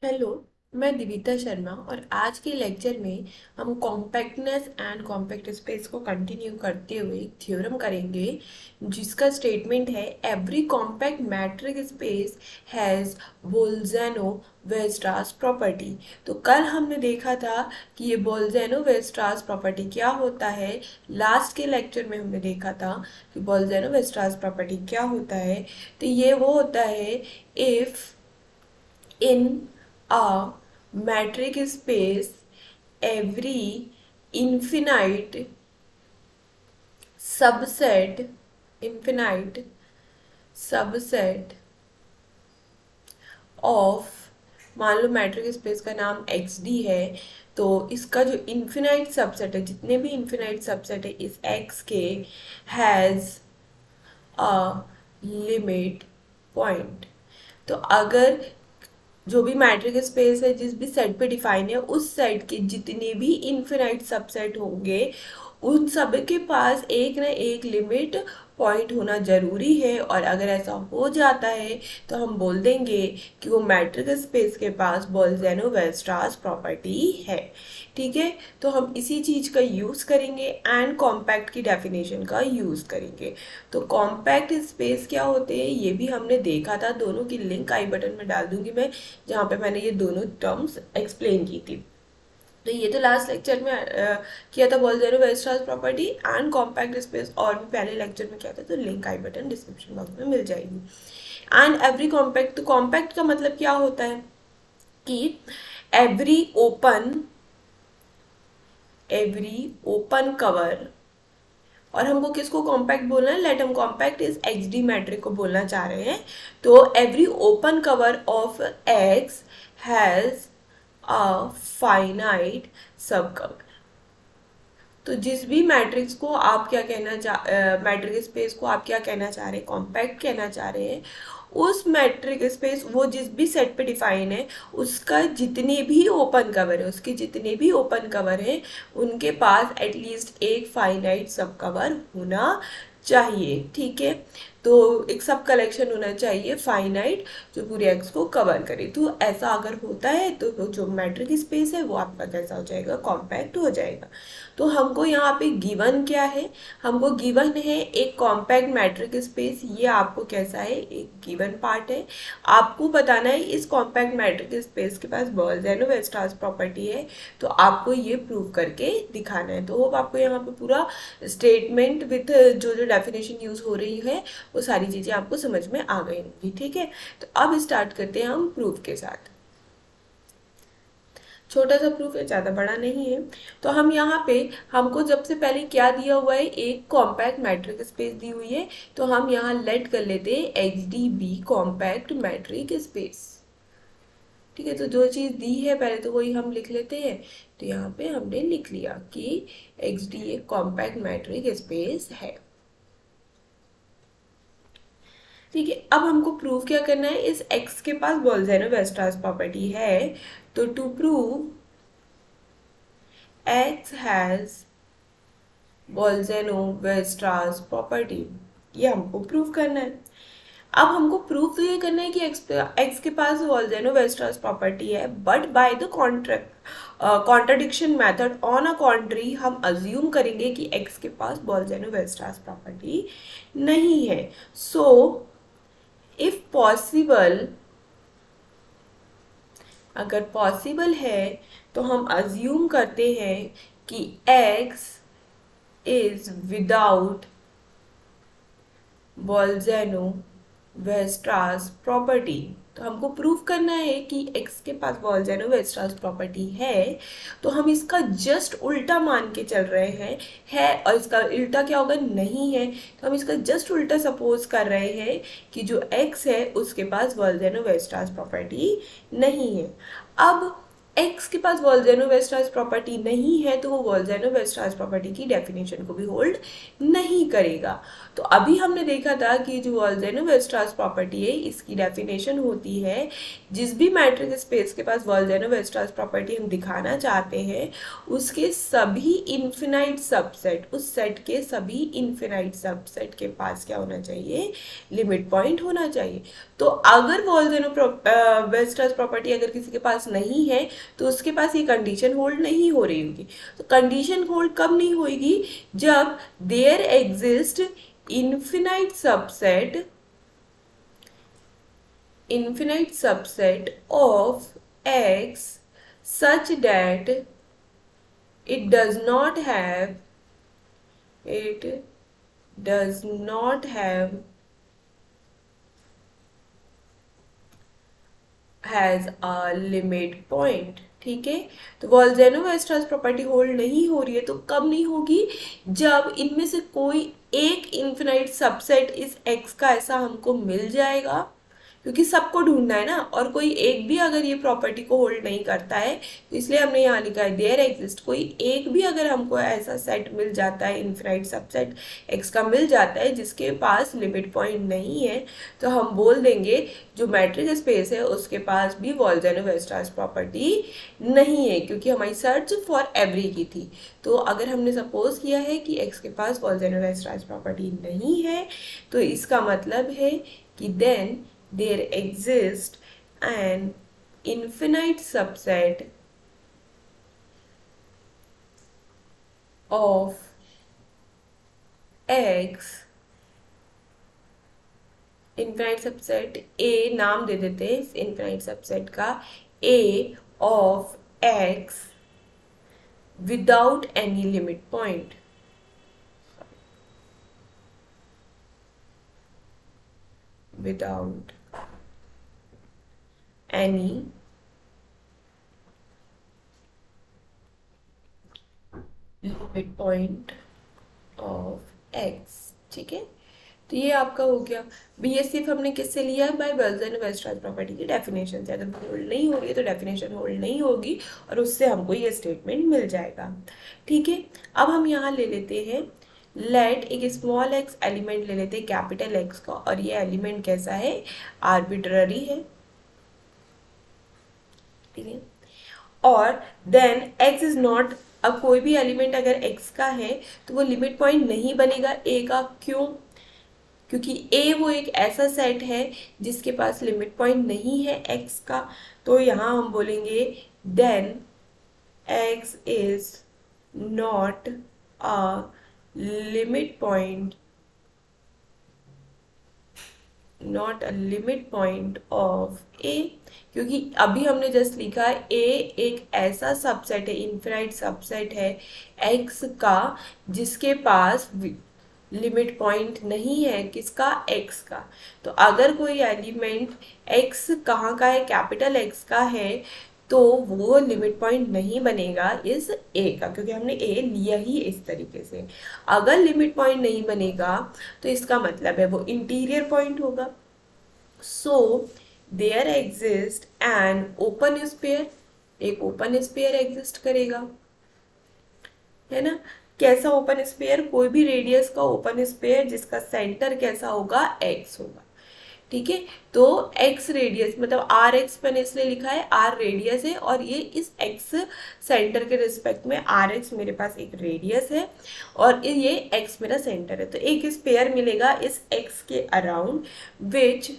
Hello. मैं दिविता शर्मा और आज के लेक्चर में हम कॉम्पैक्टनेस एंड कॉम्पैक्ट स्पेस को कंटिन्यू करते हुए एक थ्योरम करेंगे जिसका स्टेटमेंट है every compact metric space has Bolzano Weierstrass property. तो कल हमने देखा था कि ये बोल्ज़ैनो वेस्ट्रास प्रॉपर्टी क्या होता है। लास्ट के लेक्चर में हमने देखा था कि बोल्ज़ैनो वेस्ट्रास प्रॉपर्टी क्या होता है। तो ये वो होता है if in a metric space every infinite subset infinite subset of, मान लो मैट्रिक स्पेस का नाम एक्स डी है, तो इसका जो इन्फिनाइट सबसेट है, जितने भी इन्फिनाइट सबसेट है इस एक्स के, हैज़ अ लिमिट पॉइंट। तो अगर जो भी मैट्रिक स्पेस है जिस भी सेट पे डिफाइन है उस सेट के जितने भी इन्फिनाइट सबसेट होंगे उन सब के पास एक ना एक लिमिट पॉइंट होना जरूरी है। और अगर ऐसा हो जाता है तो हम बोल देंगे कि वो मैट्रिक स्पेस के पास बोल्ज़ैनो वेस्ट्रास प्रॉपर्टी है। ठीक है, तो हम इसी चीज का यूज करेंगे एंड कॉम्पैक्ट की डेफिनेशन का यूज करेंगे। तो कॉम्पैक्ट स्पेस क्या होते हैं ये भी हमने देखा था, दोनों की लिंक आई बटन में डाल दूंगी मैं, जहाँ पे मैंने ये दोनों टर्म्स एक्सप्लेन की थी। तो ये तो लास्ट लेक्चर में किया था बोल्ज़ैनो Weierstrass property and compact space, और भी पहले लेक्चर में किया था, तो लिंक आई बटन डिस्क्रिप्शन बॉक्स में मिल जाएगी। एंड एवरी कॉम्पैक्ट, तो कॉम्पैक्ट का मतलब क्या होता है कि एवरी ओपन कवर, और हमको किसको कॉम्पैक्ट बोलना है, लेट हम compact is X d metric को बोलना चाह रहे हैं। तो every open cover of X has a finite subcover. तो जिस भी मैट्रिक्स को आप क्या कहना मैट्रिक स्पेस को आप क्या कहना चाह रहे हैं, कॉम्पैक्ट कहना चाह रहे हैं, उस मैट्रिक स्पेस वो जिस भी सेट पे डिफाइन है उसका जितने भी ओपन कवर है, उसके जितने भी ओपन कवर है उनके पास एटलीस्ट एक फाइनाइट सब कवर होना चाहिए। ठीक है, तो एक सब कलेक्शन होना चाहिए फाइनाइट जो पूरे एक्स को कवर करे। तो ऐसा अगर होता है तो जो मैट्रिक स्पेस है वो आपका कैसा हो जाएगा, कॉम्पैक्ट हो जाएगा। तो हमको यहाँ पे गिवन क्या है, हमको गिवन है एक कॉम्पैक्ट मैट्रिक स्पेस, ये आपको कैसा है, एक गिवन पार्ट है। आपको बताना है इस कॉम्पैक्ट मैट्रिक स्पेस के पास बोल्ज़ैनो वेस्ट्रास प्रॉपर्टी है, तो आपको ये प्रूव करके दिखाना है। तो होप आपको यहाँ पे पूरा स्टेटमेंट विथ जो जो डेफिनेशन यूज हो रही है वो सारी चीजें आपको समझ में आ गई होंगी। ठीक है, तो अब स्टार्ट करते हैं हम प्रूफ के साथ। छोटा सा प्रूफ है, ज़्यादा बड़ा नहीं है। तो हम यहाँ पे, हमको सबसे पहले क्या दिया हुआ है, एक कॉम्पैक्ट मैट्रिक स्पेस दी हुई है। तो हम यहाँ लेट कर लेते हैं X d be compact metric space. ठीक है, तो जो चीज़ दी है पहले तो वही हम लिख लेते हैं। तो यहाँ पे हमने लिख लिया कि एक्स डी एक कॉम्पैक्ट मैट्रिक स्पेस है। ठीक है, अब हमको प्रूव क्या करना है, इस x के पास बोल्ज़ैनो वेस्ट्रास प्रॉपर्टी है। तो to prove x has Bolzano Weierstrass property, ये हमको प्रूव करना है। अब हमको प्रूव तो ये करना है कि x के पास बोल्ज़ैनो वेस्ट्रास प्रॉपर्टी है, but by the contradiction method on a contrary हम अज्यूम करेंगे कि x के पास बोल्ज़ैनो वेस्ट्रास प्रॉपर्टी नहीं है। सो इफ पॉसिबल, अगर पॉसिबल है तो हम अज्यूम करते हैं कि x is without बोल्ज़ैनो Weierstrass property. तो हमको प्रूफ करना है कि x के पास बोल्ज़ैनो वेस्ट्रास प्रॉपर्टी है, तो हम इसका जस्ट उल्टा मान के चल रहे हैं, है, और इसका उल्टा क्या होगा, नहीं है। तो हम इसका जस्ट उल्टा सपोज कर रहे हैं कि जो x है उसके पास बोल्ज़ैनो वेस्ट्रास प्रॉपर्टी नहीं है। अब एक्स के पास वॉल्जेनो-वेस्टरास प्रॉपर्टी नहीं है तो वो वॉल्जेनो-वेस्टरास प्रॉपर्टी की डेफिनेशन को भी होल्ड नहीं करेगा। तो अभी हमने देखा था कि जो वॉल्जेनो-वेस्टरास प्रॉपर्टी है इसकी डेफिनेशन होती है जिस भी मैट्रिक्स स्पेस के पास वॉल्जेनो-वेस्टरास प्रॉपर्टी हम दिखाना चाहते हैं उसके सभी इन्फिनाइट सबसेट, उस सेट के सभी इन्फिनाइट सबसेट के पास क्या होना चाहिए, लिमिट पॉइंट होना चाहिए। तो अगर वॉल्जेनो-वेस्टरास प्रॉपर्टी अगर किसी के पास नहीं है तो उसके पास ये कंडीशन होल्ड नहीं हो रही होगी। तो कंडीशन होल्ड कब नहीं होगी, जब there exist infinite subset of x such that it does not have has a limit point। ठीक है, तो वॉल्जेनो-वेस्टरास प्रॉपर्टी होल्ड नहीं हो रही है तो कब नहीं होगी, जब इनमें से कोई एक इन्फिनाइट सबसेट इस x का ऐसा हमको मिल जाएगा, क्योंकि सबको ढूंढना है ना, और कोई एक भी अगर ये प्रॉपर्टी को होल्ड नहीं करता है तो इसलिए हमने यहाँ लिखा है देयर एग्जिस्ट, कोई एक भी अगर हमको ऐसा सेट मिल जाता है, इन्फिनाइट सबसेट x का मिल जाता है जिसके पास लिमिट पॉइंट नहीं है, तो हम बोल देंगे जो मैट्रिक्स स्पेस है उसके पास भी वॉल्जेनो-वेस्टरास प्रॉपर्टी नहीं है, क्योंकि हमारी सर्च फॉर एवरी की थी। तो अगर हमने सपोज किया है कि x के पास वॉल्जेनो-वेस्टरास प्रॉपर्टी नहीं है तो इसका मतलब है कि then there exists an infinite subset of x, infinite subset A नाम दे देते हैं इस इन्फिनाइट सबसेट का, A of x without any limit point, without any limit point of x। ठीक है, तो ये आपका हो गया। ये सिर्फ हमने किससे लिया है, बाय वॉल्जेनो-वेस्टरास प्रॉपर्टी की डेफिनेशन से। अगर होल्ड नहीं हो रही है तो डेफिनेशन होल्ड नहीं होगी और उससे हमको ये स्टेटमेंट मिल जाएगा। ठीक है, अब हम यहाँ ले लेते हैं लेट एक स्मॉल एक्स एलिमेंट ले लेते हैं कैपिटल एक्स का, और ये एलिमेंट कैसा है, आर्बिट्ररी है। ठीक है, और देन x इज नॉट, अब कोई भी एलिमेंट अगर x का है तो वो लिमिट पॉइंट नहीं बनेगा a का, क्यों, क्योंकि a वो एक ऐसा सेट है जिसके पास लिमिट पॉइंट नहीं है x का। तो यहाँ हम बोलेंगे then x is not a limit point, not a limit point of a, क्योंकि अभी हमने जस्ट लिखा है a एक ऐसा सबसेट है, इन्फिनाइट सबसेट है x का जिसके पास लिमिट पॉइंट नहीं है, किसका, x का। तो अगर कोई एलिमेंट x कहाँ का है, कैपिटल x का है, तो वो लिमिट पॉइंट नहीं बनेगा इस a का, क्योंकि हमने a लिया ही इस तरीके से। अगर लिमिट पॉइंट नहीं बनेगा तो इसका मतलब है वो इंटीरियर पॉइंट होगा। So there exist an open sphere, एक ओपन स्पेयर एग्जिस्ट करेगा, है ना। कैसा ओपन स्पेयर, कोई भी रेडियस का ओपन स्पेयर जिसका सेंटर कैसा होगा, x होगा। ठीक है, तो x रेडियस मतलब आर एक्स मैंने इसलिए लिखा है, r रेडियस है और ये इस x सेंटर के रिस्पेक्ट में आर एक्स मेरे पास एक रेडियस है और ये x मेरा सेंटर है। तो एक स्पेयर मिलेगा इस x के अराउंड विच,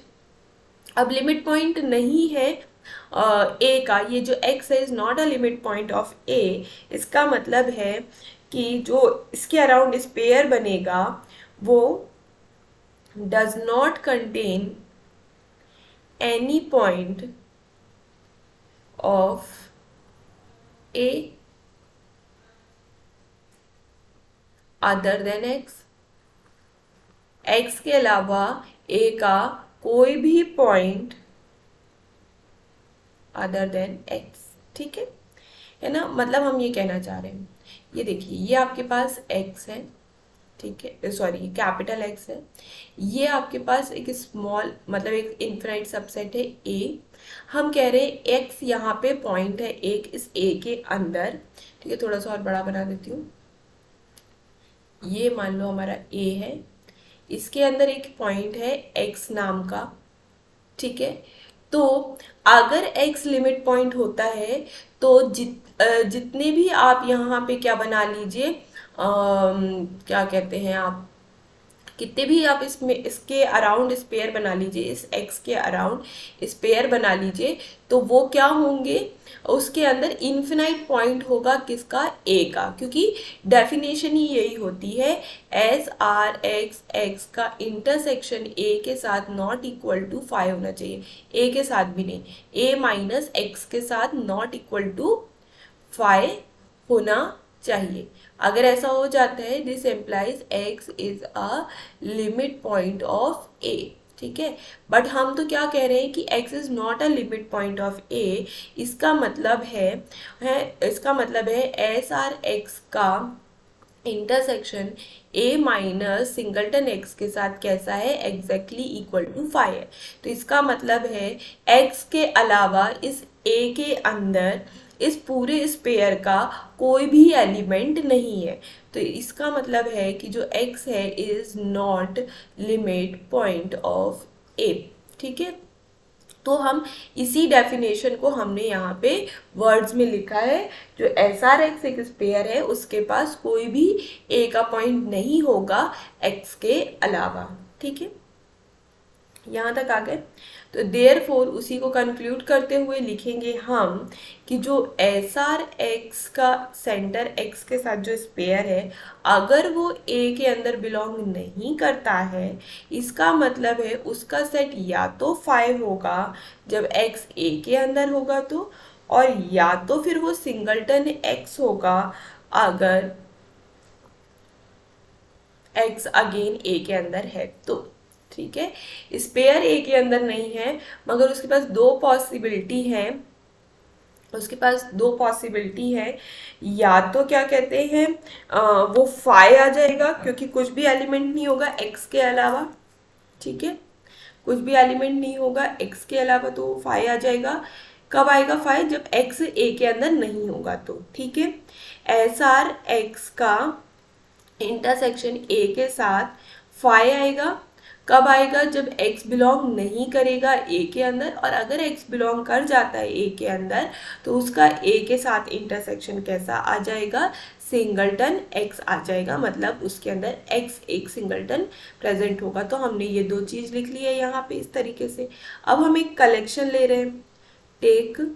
अब लिमिट पॉइंट नहीं है a का, ये जो x है is not a limit point of a। इसका मतलब है कि जो इसके अराउंड स्पेयर बनेगा वो does not contain any point of a other than x के अलावा a का कोई भी पॉइंट अदर देन x। ठीक है ना, मतलब हम ये कहना चाह रहे हैं, ये देखिए ये आपके पास x है ठीक है, सॉरी कैपिटल एक्स है। ये आपके पास एक स्मॉल मतलब एक इनफिनाइट सबसेट है ए। हम कह रहे हैं एक्स यहाँ पे पॉइंट है एक इस ए के अंदर। ठीक है, थोड़ा सा और बड़ा बना देती हूँ। ये मान लो हमारा ए है, इसके अंदर एक पॉइंट है एक्स नाम का। ठीक है, तो अगर x लिमिट पॉइंट होता है तो जितने भी आप यहाँ पे क्या बना लीजिए, क्या कहते हैं आप, कितने भी आप इसमें इसके अराउंड स्पेयर बना लीजिए, इस x के अराउंड स्पेयर बना लीजिए, तो वो क्या होंगे, उसके अंदर इन्फिनाइट पॉइंट होगा किसका, a का, क्योंकि डेफिनेशन ही यही होती है एस आर एक्स एक्स का इंटरसेक्शन a के साथ नॉट इक्वल टू 5 होना चाहिए, a के साथ भी नहीं, a माइनस एक्स के साथ नॉट इक्वल टू 5 होना चाहिए। अगर ऐसा हो जाता है this implies x is a limit point of a। ठीक है, बट हम तो क्या कह रहे हैं कि x is not a limit point of a। इसका मतलब है एस आर एक्स का intersection a minus singleton x के साथ कैसा है, एग्जैक्टली इक्वल टू 5 है। तो इसका मतलब है x के अलावा इस a के अंदर इस पूरे स्पेयर का कोई भी एलिमेंट नहीं है। तो इसका मतलब है कि जो x है is not limit point of a। ठीक है, तो हम इसी डेफिनेशन को हमने यहाँ पे वर्ड्स में लिखा है। जो एस आर एक्स एक स्पेयर है उसके पास कोई भी ए का पॉइंट नहीं होगा एक्स के अलावा। ठीक है, यहाँ तक आ गए। तो देयरफॉर उसी को कंक्लूड करते हुए लिखेंगे हम कि जो एस आर एक्स का सेंटर एक्स के साथ जो स्पेयर है अगर वो ए के अंदर बिलोंग नहीं करता है, इसका मतलब है उसका सेट या तो 5 होगा जब एक्स ए के अंदर होगा तो, और या तो फिर वो सिंगलटन एक्स होगा अगर एक्स अगेन ए के अंदर है तो। ठीक है, स्पेयर ए के अंदर नहीं है मगर उसके पास दो पॉसिबिलिटी है, या तो क्या कहते हैं वो 5 आ जाएगा क्योंकि कुछ भी एलिमेंट नहीं होगा एक्स के अलावा। ठीक है, कुछ भी एलिमेंट नहीं होगा एक्स के अलावा तो 5 आ जाएगा। कब आएगा 5, जब एक्स ए के अंदर नहीं होगा तो। ठीक है, एस आर एक्स का इंटरसेक्शन ए के साथ 5 आएगा। कब आएगा, जब x बिलोंग नहीं करेगा a के अंदर, और अगर x बिलोंग कर जाता है a के अंदर तो उसका a के साथ इंटरसेक्शन कैसा आ जाएगा, सिंगलटन x आ जाएगा, मतलब उसके अंदर x एक सिंगलटन प्रेजेंट होगा। तो हमने ये दो चीज़ लिख ली है यहाँ पे इस तरीके से। अब हम एक कलेक्शन ले रहे हैं, टेक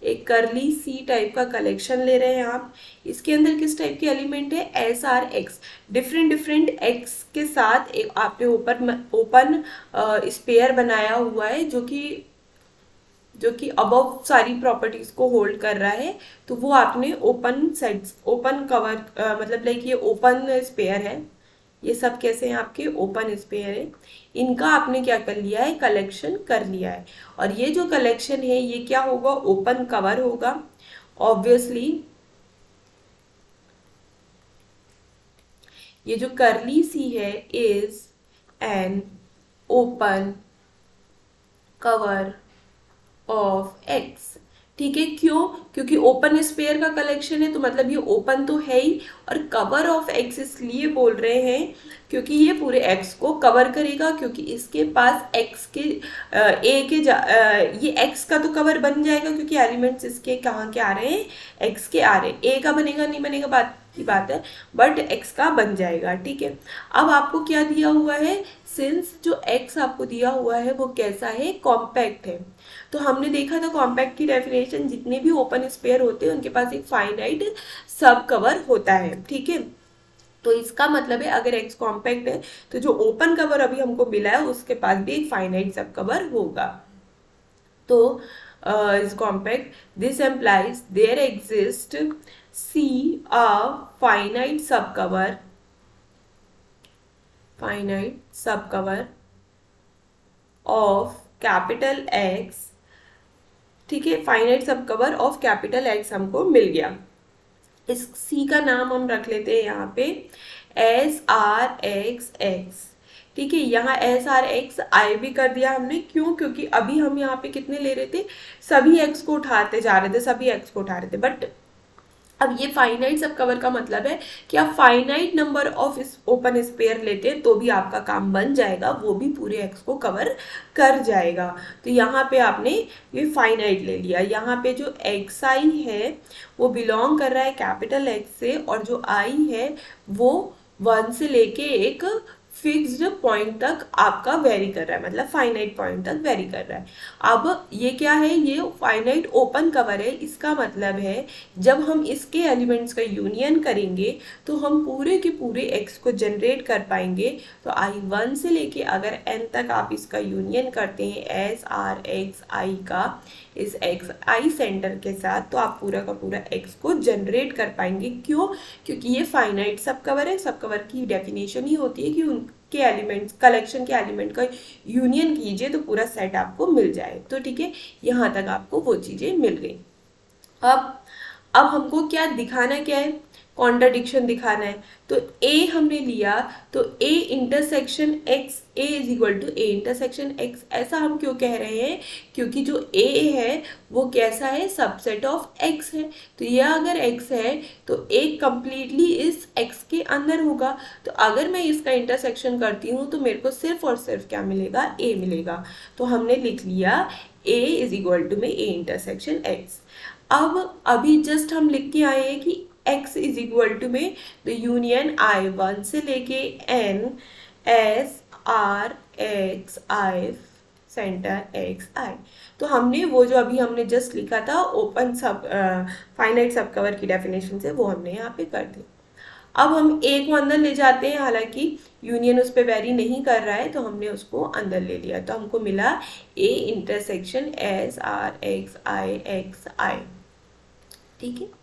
एक करली सी टाइप का कलेक्शन ले रहे हैं आप। इसके अंदर किस टाइप के एलिमेंट है, S R x, different x के साथ एक आपने ओपन स्पेयर बनाया हुआ है जो कि अबव सारी प्रॉपर्टीज को होल्ड कर रहा है। तो वो आपने ओपन कवर मतलब लाइक ये ओपन स्पेयर है, ये सब कैसे हैं आपके ओपन स्पेयर है, इनका आपने क्या कर लिया है, कलेक्शन कर लिया है। और ये जो कलेक्शन है ये क्या होगा, ओपन कवर होगा। ऑब्वियसली ये जो करली सी है is an open cover of x. ठीक है, क्यों, क्योंकि ओपन स्पेयर का कलेक्शन है तो मतलब ये ओपन तो है ही, और कवर ऑफ एक्स इसलिए बोल रहे हैं क्योंकि ये पूरे एक्स को कवर करेगा, क्योंकि इसके पास एक्स के ये एक्स का तो कवर बन जाएगा क्योंकि एलिमेंट्स इसके कहाँ के आ रहे हैं, एक्स के आ रहे हैं। ए का बनेगा नहीं बनेगा बात की बात है, बट एक्स का बन जाएगा। ठीक है, अब आपको क्या दिया हुआ है, सिंस जो एक्स आपको दिया हुआ है वो कैसा है, कॉम्पैक्ट है। तो हमने देखा था कॉम्पैक्ट की डेफिनेशन, जितने भी ओपन स्पेयर होते हैं उनके पास एक फाइनाइट सब कवर होता है। ठीक है, तो इसका मतलब है अगर एक्स कॉम्पैक्ट है तो जो ओपन कवर अभी हमको मिला है उसके पास भी एक फाइनाइट सब कवर होगा। तो is compact, this implies there exist C a finite subcover of capital X. ठीक है, finite subcover of capital x हमको मिल गया। इस सी का नाम हम रख लेते हैं यहाँ पे एस आर एक्स एक्स, ठीक है। यहाँ एस आर एक्स आई भी कर दिया हमने, क्यों? क्योंकि अभी हम यहाँ पे कितने ले रहे थे, सभी एक्स को उठाते जा रहे थे, सभी एक्स को उठा रहे थे। बट अब ये फाइनाइट सब कवर का मतलब है कि आप finite number of open spare लेते हैं तो भी आपका काम बन जाएगा, वो भी पूरे एक्स को कवर कर जाएगा। तो यहाँ पे आपने ये फाइनाइट ले लिया। यहाँ पे जो एक्स आई है वो बिलोंग कर रहा है कैपिटल एक्स से, और जो आई है वो 1 से लेके एक फिक्स्ड पॉइंट तक आपका वेरी कर रहा है, मतलब फाइनाइट पॉइंट तक वेरी कर रहा है। अब ये क्या है, ये फाइनाइट ओपन कवर है। इसका मतलब है जब हम इसके एलिमेंट्स का यूनियन करेंगे तो हम पूरे के पूरे एक्स को जनरेट कर पाएंगे। तो आई 1 से लेके अगर एन तक आप इसका यूनियन करते हैं एस आर एक्स आई का इस एक्स आई सेंटर के साथ, तो आप पूरा का पूरा एक्स को जनरेट कर पाएंगे। क्यों? क्योंकि ये फाइनाइट सब कवर है। सब कवर की डेफिनेशन ही होती है कि उनके एलिमेंट्स, कलेक्शन के एलिमेंट का यूनियन कीजिए तो पूरा सेट आपको मिल जाए। तो ठीक है, यहाँ तक आपको वो चीज़ें मिल गई। अब हमको क्या दिखाना, क्या है, कॉन्ट्राडिक्शन दिखाना है। तो ए हमने लिया, तो A intersection X, A is equal to A intersection X. ऐसा हम क्यों कह रहे हैं? क्योंकि जो ए है वो कैसा है, सबसेट ऑफ एक्स है। तो यह अगर एक्स है तो ए कंप्लीटली इस एक्स के अंदर होगा। तो अगर मैं इसका इंटरसेक्शन करती हूँ तो मेरे को सिर्फ और सिर्फ क्या मिलेगा, ए मिलेगा। तो हमने लिख लिया ए इज इक्वल टू में ए इंटरसेक्शन एक्स। अब अभी जस्ट हम लिख के आए हैं कि x इज इक्वल टू में द यूनियन आई 1 से लेके n एस आर एक्स आई सेंटर एक्स आई। तो हमने वो जो अभी हमने जस्ट लिखा था ओपन सब फाइनाइट सब कवर की डेफिनेशन से, वो हमने यहाँ पे कर दी। अब हम ए को अंदर ले जाते हैं, हालांकि यूनियन उस पर वेरी नहीं कर रहा है, तो हमने उसको अंदर ले लिया। तो हमको मिला A intersection S R X I, ठीक है।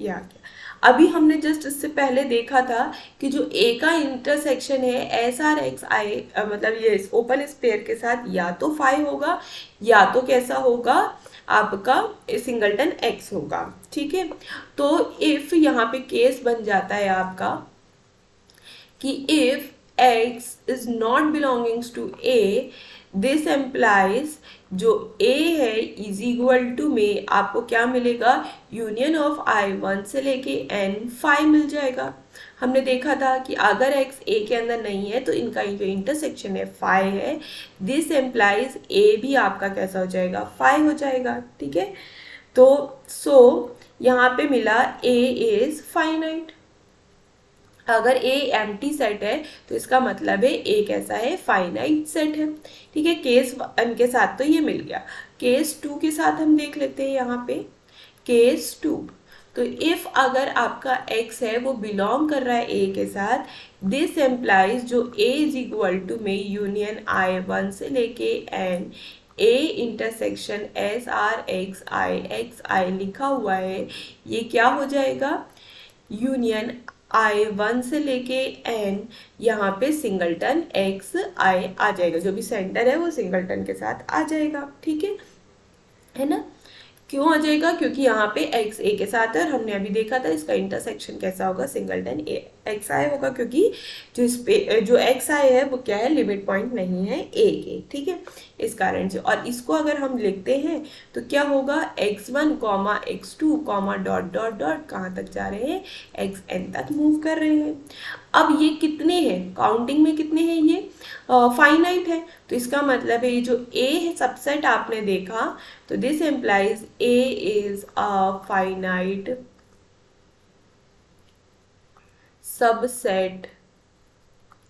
ये आ गया। अभी हमने जस्ट इससे पहले देखा था कि जो ए का इंटरसेक्शन है एस आर एक्स आई, मतलब ये ओपन स्पेयर के साथ या तो 5 होगा या तो कैसा होगा आपका सिंगलटन एक्स होगा, ठीक है। तो इफ यहाँ पे केस बन जाता है आपका कि if x is not belongs to a, this implies जो a है इज इक्वल टू में आपको क्या मिलेगा, यूनियन ऑफ i 1 से लेके n 5 मिल जाएगा। हमने देखा था कि अगर x a के अंदर नहीं है तो इनका जो इंटरसेक्शन है 5 है, दिस एम्प्लाइज a भी आपका कैसा हो जाएगा, 5 हो जाएगा, ठीक है। तो यहाँ पे मिला a इज फाइनाइट। अगर ए एम्प्टी सेट है तो इसका मतलब है ए कैसा है, फाइनाइट सेट है, ठीक है। केस 1 के साथ तो ये मिल गया। केस 2 के साथ हम देख लेते हैं यहाँ पे। केस 2, तो इफ अगर आपका x है वो बिलोंग कर रहा है ए के साथ, दिस एम्प्लाइज जो a इज इक्वल टू में यूनियन आई 1 से लेके n A intersection S R X I लिखा हुआ है, ये क्या हो जाएगा, यूनियन आई 1 से लेके n, यहाँ पे सिंगलटन x आई आ जाएगा। जो भी सेंटर है वो सिंगलटन के साथ आ जाएगा, ठीक है ना। क्यों आ जाएगा? क्योंकि यहाँ पे x a के साथ है और हमने अभी देखा था इसका इंटरसेक्शन कैसा होगा, सिंगलटन एक्स आई होगा, क्योंकि जो एक्स आई है वो क्या है, लिमिट पॉइंट नहीं है a के, ठीक है, इस कारण से। और इसको अगर हम लिखते हैं तो क्या होगा, x1 x2 dot dot dot कहाँ तक जा रहे हैं, xn तक मूव कर रहे हैं। अब ये कितने हैं, काउंटिंग में कितने हैं, ये फाइनाइट है। तो इसका मतलब है ये जो a है सबसेट आपने देखा, तो this implies a is a finite subset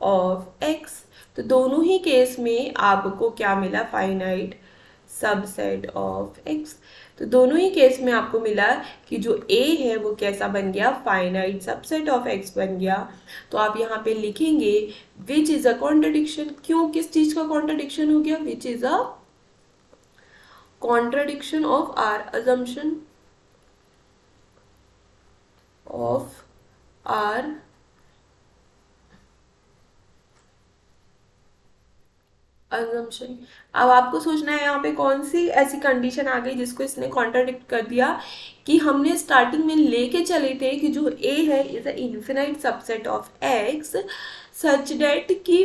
of x। तो दोनों ही केस में आपको क्या मिला, फाइनाइट सबसेट ऑफ x। तो दोनों ही केस में आपको मिला कि जो a है वो कैसा बन गया, फाइनाइट सबसेट ऑफ x बन गया। तो आप यहाँ पे लिखेंगे विच इज अ कॉन्ट्रडिक्शन। क्यों, किस चीज का कॉन्ट्रडिक्शन हो गया, which is a contradiction of our assumption of our assumption। अब आपको सोचना है यहाँ पे कौन सी ऐसी कंडीशन आ गई जिसको इसने कॉन्ट्राडिक्ट कर दिया, कि हमने स्टार्टिंग में लेके चले थे कि जो a है is a infinite subset of x such that कि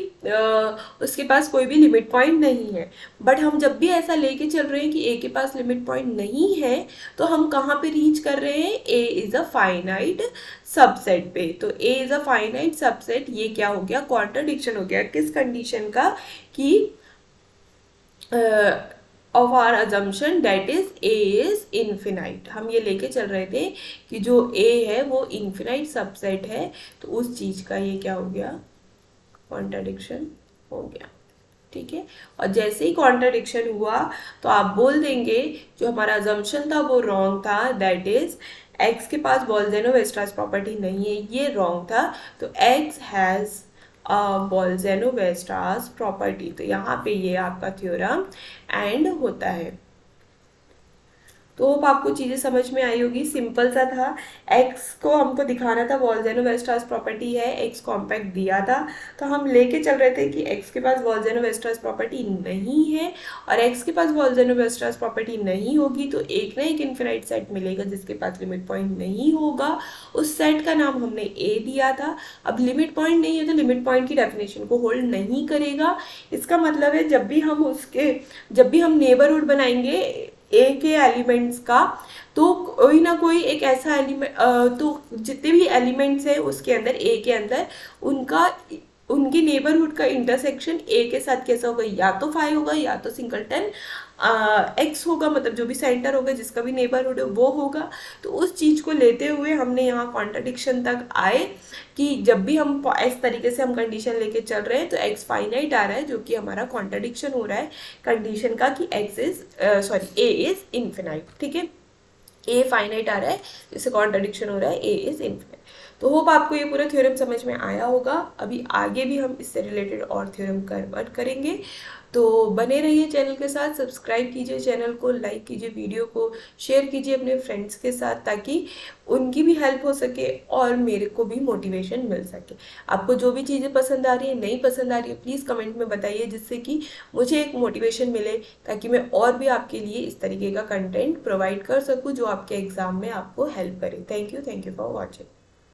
उसके पास कोई भी लिमिट पॉइंट नहीं है। बट हम जब भी ऐसा लेके चल रहे हैं कि a के पास लिमिट पॉइंट नहीं है, तो हम कहाँ पे रीच कर रहे हैं, a is a finite subset पे। तो a is a finite subset, ये क्या हो गया, कॉन्ट्रडिक्शन हो गया किस कंडीशन का, कि of our assumption that is a is infinite. हम ये लेके चल रहे थे कि जो a है वो इन्फिनाइट सबसेट है, तो उस चीज का ये क्या हो गया, कॉन्ट्रडिक्शन हो गया। ठीक है, और जैसे ही कॉन्ट्रडिक्शन हुआ तो आप बोल देंगे जो हमारा अजम्पशन था वो रॉन्ग था, दैट इज x के पास बोल्जेनो-वेस्टरास प्रॉपर्टी नहीं है, ये रॉन्ग था। तो x हैज बोल्जेनो-वेस्टरास प्रॉपर्टी। तो यहाँ पे ये आपका थ्योरम एंड होता है। तो होप आपको चीज़ें समझ में आई होगी, सिंपल सा था। x को हमको दिखाना था बोल्जेनो-वेस्टरास प्रॉपर्टी है, x कॉम्पैक्ट दिया था, तो हम लेके चल रहे थे कि x के पास बोल्जेनो-वेस्टरास प्रॉपर्टी नहीं है, और x के पास बोल्जेनो-वेस्टरास प्रॉपर्टी नहीं होगी तो एक ना एक इन्फिनाइट सेट मिलेगा जिसके पास लिमिट पॉइंट नहीं होगा। उस सेट का नाम हमने a दिया था। अब लिमिट पॉइंट नहीं है तो लिमिट पॉइंट की डेफिनेशन को होल्ड नहीं करेगा। इसका मतलब है जब भी हम नेबरहुड बनाएंगे ए के एलिमेंट्स का, तो कोई ना कोई एक ऐसा एलिमेंट, तो जितने भी एलिमेंट्स हैं उसके अंदर ए के अंदर उनकी नेबरहुड का इंटरसेक्शन ए के साथ कैसा होगा, या तो 5 होगा या तो सिंगलटन एक्स होगा, मतलब जो भी सेंटर होगा जिसका भी नेबरहुड है वो होगा। तो उस चीज़ को लेते हुए हमने यहाँ कॉन्ट्रडिक्शन तक आए कि जब भी हम इस तरीके से हम कंडीशन लेके चल रहे हैं तो एक्स फाइनाइट आ रहा है, जो कि हमारा कॉन्ट्रडिक्शन हो रहा है कंडीशन का कि ए इज इन्फिनाइट। ठीक है, ए फाइनाइट आ रहा है, जिससे कॉन्ट्रडिक्शन हो रहा है ए इज इन्फिनाइट। तो होप आपको ये पूरा थ्योरम समझ में आया होगा। अभी आगे भी हम इससे रिलेटेड और थ्योरम कवर करेंगे, तो बने रहिए चैनल के साथ। सब्सक्राइब कीजिए चैनल को, लाइक कीजिए वीडियो को, शेयर कीजिए अपने फ्रेंड्स के साथ, ताकि उनकी भी हेल्प हो सके और मेरे को भी मोटिवेशन मिल सके। आपको जो भी चीज़ें पसंद आ रही है, नहीं पसंद आ रही है, प्लीज़ कमेंट में बताइए, जिससे कि मुझे एक मोटिवेशन मिले, ताकि मैं और भी आपके लिए इस तरीके का कंटेंट प्रोवाइड कर सकूँ जो आपके एग्ज़ाम में आपको हेल्प करे। Thank you for watching.